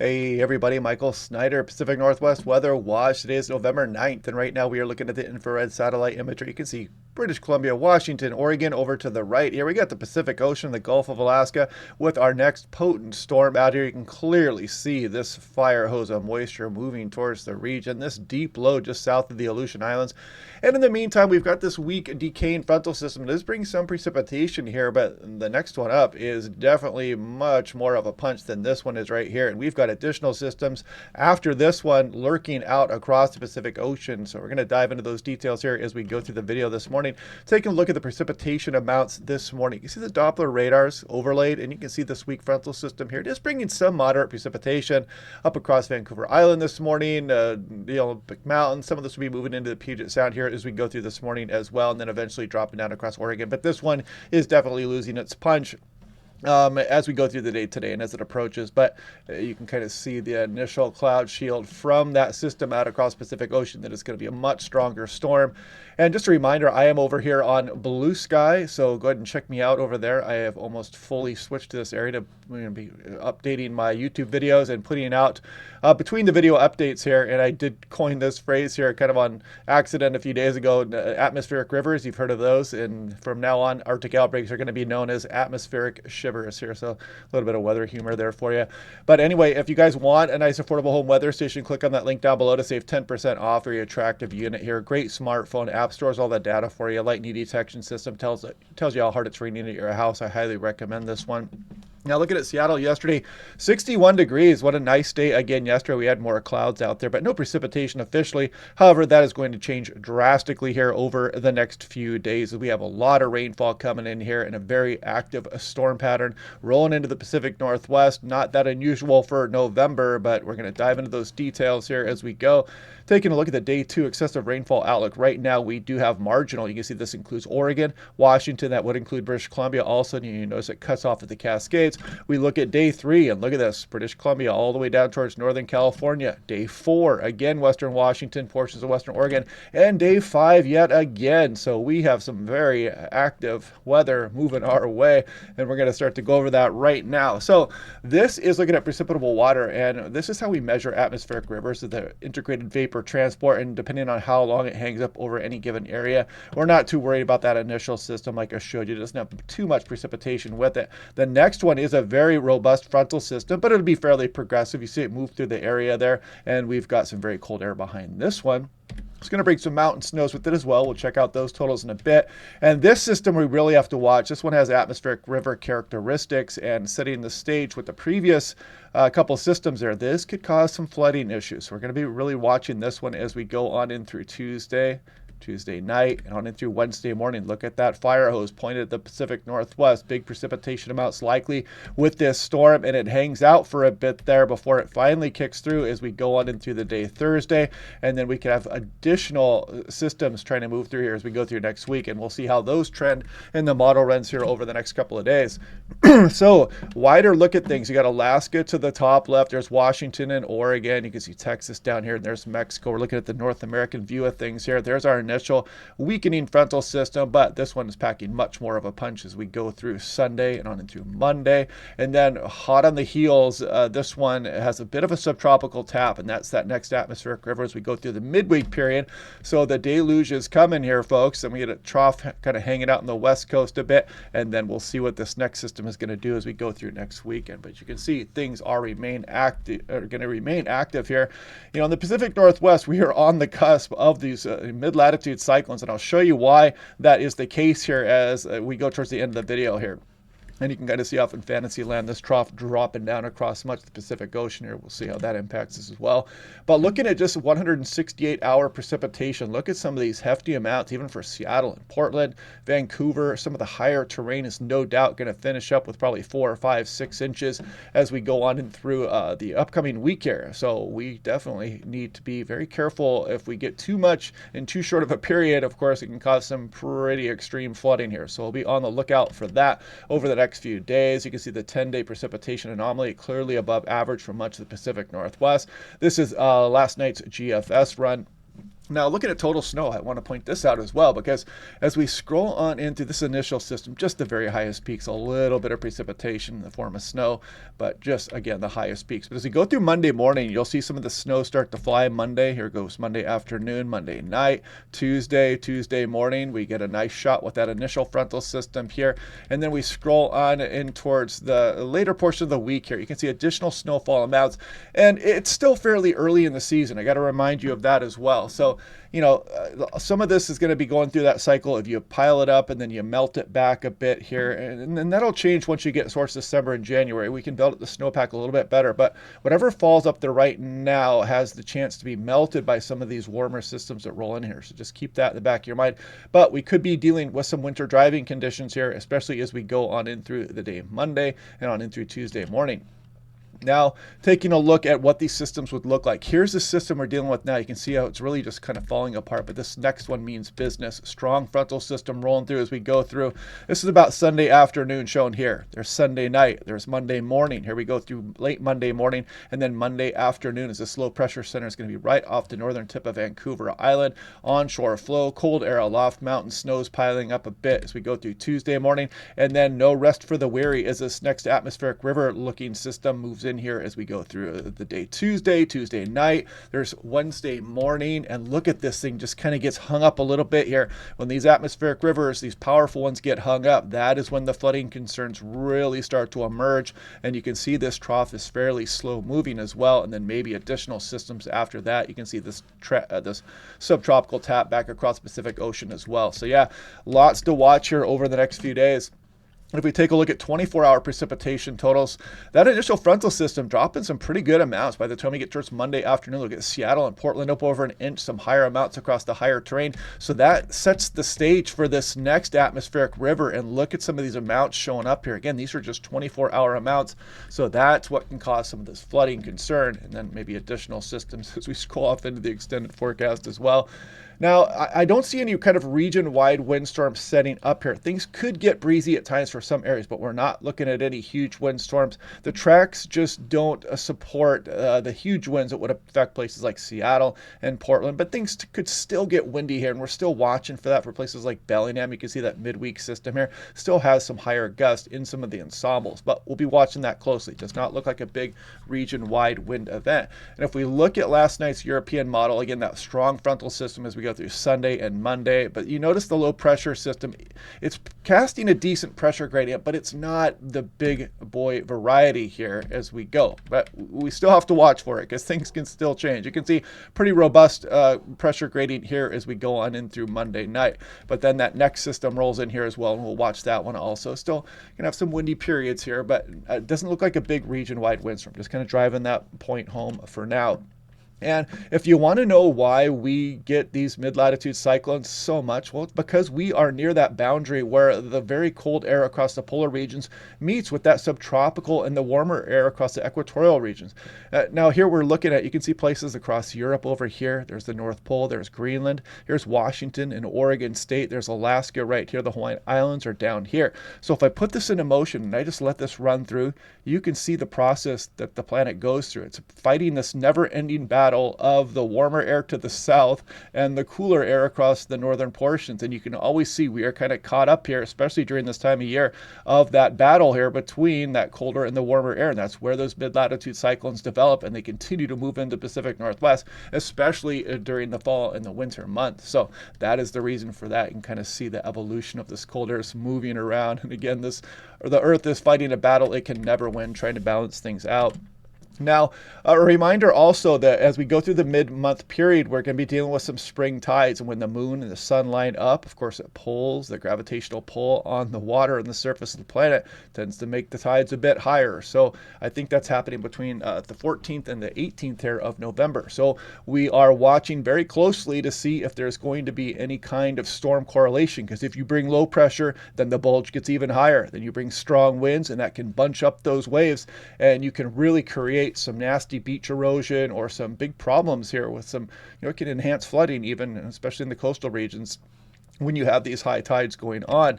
Hey everybody, Michael Snyder, Pacific Northwest Weather Watch. Today is November 9th, and right now we are looking at the infrared satellite imagery. You can see British Columbia, Washington, Oregon over to the right. Here we got the Pacific Ocean, the Gulf of Alaska, with our next potent storm out here. You can clearly see this fire hose of moisture moving towards the region, this deep low just south of the Aleutian Islands. And in the meantime, we've got this weak decaying frontal system. This brings some precipitation here, but the next one up is definitely much more of a punch than this one is right here. And we've got additional systems after this one lurking out across the Pacific Ocean. So we're going to dive into those details here as we go through the video this morning. Taking a look at the precipitation amounts this morning. You see the Doppler radars overlaid, and you can see this weak frontal system here, just bringing some moderate precipitation up across Vancouver Island this morning. The Olympic Mountain. Some of this will be moving into the Puget Sound here as we go through this morning as well, and then eventually dropping down across Oregon. But this one is definitely losing its punch as we go through the day today and as it approaches. But you can kind of see the initial cloud shield from that system out across Pacific Ocean that it's going to be a much stronger storm. And just a reminder, I am over here on Blue Sky, so go ahead and check me out over there. I have almost fully switched to this area to be updating my YouTube videos and putting out between the video updates here. And I did coin this phrase here kind of on accident a few days ago, atmospheric rivers. You've heard of those. And from now on, Arctic outbreaks are going to be known as atmospheric shivers here. So a little bit of weather humor there for you. But anyway, if you guys want a nice affordable home weather station, click on that link down below to save 10% off your attractive unit here. Great smartphone app, stores all that data for you. Lightning detection system tells you how hard it's raining at your house. I highly recommend this one. Now looking at Seattle yesterday, 61 degrees. What a nice day again yesterday. We had more clouds out there, but no precipitation officially. However, that is going to change drastically here over the next few days. We have a lot of rainfall coming in here and a very active storm pattern rolling into the Pacific Northwest. Not that unusual for November, but we're going to dive into those details here as we go. Taking a look at the day 2 excessive rainfall outlook. Right now, we do have marginal. You can see this includes Oregon, Washington. That would include British Columbia. Also, you notice it cuts off at the Cascades. We look at day 3, and look at this. British Columbia all the way down towards Northern California. Day 4, again, Western Washington, portions of Western Oregon. And day 5, yet again. So we have some very active weather moving our way, and we're going to start to go over that right now. So this is looking at precipitable water, and this is how we measure atmospheric rivers, the integrated vapor transport, and depending on how long it hangs up over any given area, we're not too worried about that initial system like I showed you. It doesn't have too much precipitation with it. The next one is a very robust frontal system, but it'll be fairly progressive. You see it move through the area there, and we've got some very cold air behind this one. It's going to bring some mountain snows with it as well. We'll check out those totals in a bit. And this system we really have to watch. This one has atmospheric river characteristics, and setting the stage with the previous couple systems there, this could cause some flooding issues. So we're going to be really watching this one as we go on in through Tuesday night, and on in through Wednesday morning. Look at that fire hose pointed at the Pacific Northwest. Big precipitation amounts likely with this storm, and it hangs out for a bit there before it finally kicks through as we go on in through the day Thursday. And then we could have additional systems trying to move through here as we go through next week, and we'll see how those trend in the model runs here over the next couple of days. So wider look at things. You got Alaska to the top left. There's Washington and Oregon. You can see Texas down here, and there's Mexico. We're looking at the North American view of things here. There's our initial weakening frontal system, but this one is packing much more of a punch as we go through Sunday and on into Monday. And then hot on the heels, this one has a bit of a subtropical tap, and that's that next atmospheric river as we go through the midweek period. So the deluge is coming here, folks, and we get a trough kind of hanging out on the west coast a bit, and then we'll see what this next system is going to do as we go through next weekend. But you can see things are going to remain active here. You know, in the Pacific Northwest, we are on the cusp of these mid-latitude cyclones, and I'll show you why that is the case here as we go towards the end of the video here. And you can kind of see off in Fantasyland this trough dropping down across much of the Pacific Ocean here. We'll see how that impacts us as well. But looking at just 168-hour precipitation, look at some of these hefty amounts, even for Seattle and Portland, Vancouver. Some of the higher terrain is no doubt going to finish up with probably 4 or 5, 6 inches as we go on in through the upcoming week here. So we definitely need to be very careful. If we get too much in too short of a period, of course, it can cause some pretty extreme flooding here. So we'll be on the lookout for that over the next few days. You can see the 10-day precipitation anomaly clearly above average for much of the Pacific Northwest. This is last night's GFS run. Now, looking at total snow, I want to point this out as well, because as we scroll on into this initial system, just the very highest peaks, a little bit of precipitation in the form of snow, but just, again, the highest peaks. But as we go through Monday morning, you'll see some of the snow start to fly Monday. Here goes Monday afternoon, Monday night, Tuesday morning. We get a nice shot with that initial frontal system here. And then we scroll on in towards the later portion of the week here. You can see additional snowfall amounts, and it's still fairly early in the season. I got to remind you of that as well. So, some of this is going to be going through that cycle if you pile it up and then you melt it back a bit here. And then that'll change once you get towards December and January. We can build up the snowpack a little bit better. But whatever falls up there right now has the chance to be melted by some of these warmer systems that roll in here. So just keep that in the back of your mind. But we could be dealing with some winter driving conditions here, especially as we go on in through the day of Monday and on in through Tuesday morning. Now, taking a look at what these systems would look like. Here's the system we're dealing with now. You can see how it's really just kind of falling apart, but this next one means business. Strong frontal system rolling through as we go through. This is about Sunday afternoon shown here. There's Sunday night. There's Monday morning. Here we go through late Monday morning, and then Monday afternoon as this low pressure center is going to be right off the northern tip of Vancouver Island. Onshore flow, cold air aloft, mountain snows piling up a bit as we go through Tuesday morning, and then no rest for the weary as this next atmospheric river looking system moves in here as we go through the day. Tuesday night, there's Wednesday morning, and look at this thing just kind of gets hung up a little bit here. When these atmospheric rivers, these powerful ones, get hung up, that is when the flooding concerns really start to emerge, and you can see this trough is fairly slow moving as well, and then maybe additional systems after that. You can see this this subtropical tap back across the Pacific Ocean as well. So yeah, lots to watch here over the next few days. If we take a look at 24-hour precipitation totals, that initial frontal system dropping some pretty good amounts. By the time we get towards Monday afternoon, look at Seattle and Portland up over an inch, some higher amounts across the higher terrain. So that sets the stage for this next atmospheric river. And look at some of these amounts showing up here. Again, these are just 24-hour amounts. So that's what can cause some of this flooding concern, and then maybe additional systems as we scroll off into the extended forecast as well. Now, I don't see any kind of region-wide windstorms setting up here. Things could get breezy at times for some areas, but we're not looking at any huge windstorms. The tracks just don't support the huge winds that would affect places like Seattle and Portland, but things could still get windy here, and we're still watching for that for places like Bellingham. You can see that midweek system here still has some higher gusts in some of the ensembles, but we'll be watching that closely. It does not look like a big region-wide wind event. And if we look at last night's European model, again, that strong frontal system as we go through Sunday and Monday, but you notice the low pressure system, it's casting a decent pressure gradient, but it's not the big boy variety here as we go. But we still have to watch for it because things can still change. You can see pretty robust pressure gradient here as we go on in through Monday night. But then that next system rolls in here as well, and we'll watch that one also. Still gonna have some windy periods here, but it doesn't look like a big region-wide windstorm. Just kind of driving that point home for now. And if you want to know why we get these mid-latitude cyclones so much, well, it's because we are near that boundary where the very cold air across the polar regions meets with that subtropical and the warmer air across the equatorial regions. Now here we're looking at, you can see places across Europe over here. There's the North Pole, there's Greenland, here's Washington and Oregon State, there's Alaska right here, the Hawaiian Islands are down here. So if I put this into motion and I just let this run through, you can see the process that the planet goes through. It's fighting this never-ending battle of the warmer air to the south and the cooler air across the northern portions. And you can always see we are kind of caught up here, especially during this time of year, of that battle here between that colder and the warmer air. And that's where those mid-latitude cyclones develop, and they continue to move into the Pacific Northwest, especially during the fall and the winter months. So that is the reason for that. You can kind of see the evolution of this cold air moving around. And again, the Earth is fighting a battle it can never win, trying to balance things out. Now, a reminder also that as we go through the mid-month period, we're going to be dealing with some spring tides. And when the moon and the sun line up, of course, it pulls the gravitational pull on the water and the surface of the planet, tends to make the tides a bit higher. So I think that's happening between the 14th and the 18th here of November. So we are watching very closely to see if there's going to be any kind of storm correlation. Because if you bring low pressure, then the bulge gets even higher. Then you bring strong winds, and that can bunch up those waves, and you can really create some nasty beach erosion or some big problems here with some, it can enhance flooding even, especially in the coastal regions when you have these high tides going on.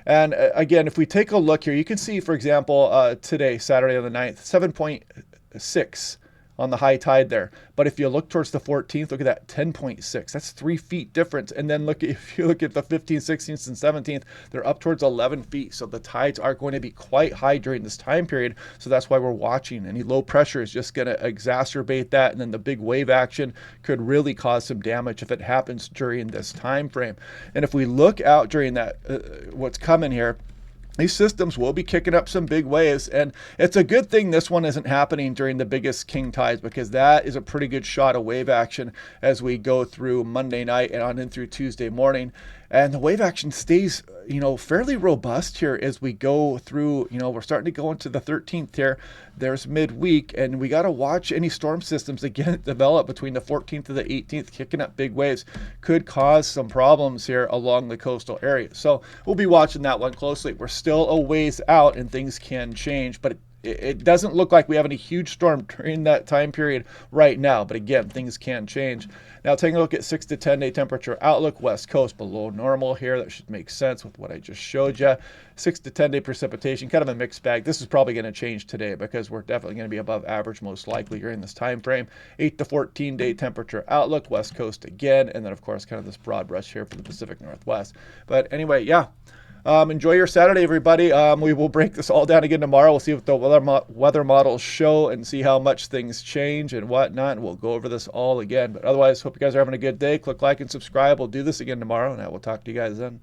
And again, if we take a look here, you can see, for example, today, Saturday on the 9th, 7.6 on the high tide there. But if you look towards the 14th, look at that, 10.6. That's 3 feet difference. And then if you look at the 15th, 16th, and 17th, they're up towards 11 feet. So the tides are going to be quite high during this time period. So that's why we're watching. Any low pressure is just going to exacerbate that. And then the big wave action could really cause some damage if it happens during this time frame. And if we look out during that, what's coming here, these systems will be kicking up some big waves, and it's a good thing this one isn't happening during the biggest king tides, because that is a pretty good shot of wave action as we go through Monday night and on in through Tuesday morning. And the wave action stays, fairly robust here as we go through. We're starting to go into the 13th here. There's midweek, and we got to watch any storm systems again develop between the 14th to the 18th, kicking up big waves. Could cause some problems here along the coastal area. So we'll be watching that one closely. We're still a ways out, and things can change, but it doesn't look like we have any huge storm during that time period right now. But again, things can change. Now, taking a look at 6 to 10 day temperature outlook, west coast below normal here. That should make sense with what I just showed you. 6 to 10 day precipitation, kind of a mixed bag. This is probably going to change today because we're definitely going to be above average most likely during this time frame. 8 to 14 day temperature outlook, west coast again. And then, of course, kind of this broad brush here for the Pacific Northwest. But anyway, yeah. Enjoy your Saturday, everybody. We will break this all down again tomorrow. We'll see what the weather models show and see how much things change and whatnot. And we'll go over this all again. But otherwise, hope you guys are having a good day. Click like and subscribe. We'll do this again tomorrow, and I will talk to you guys then.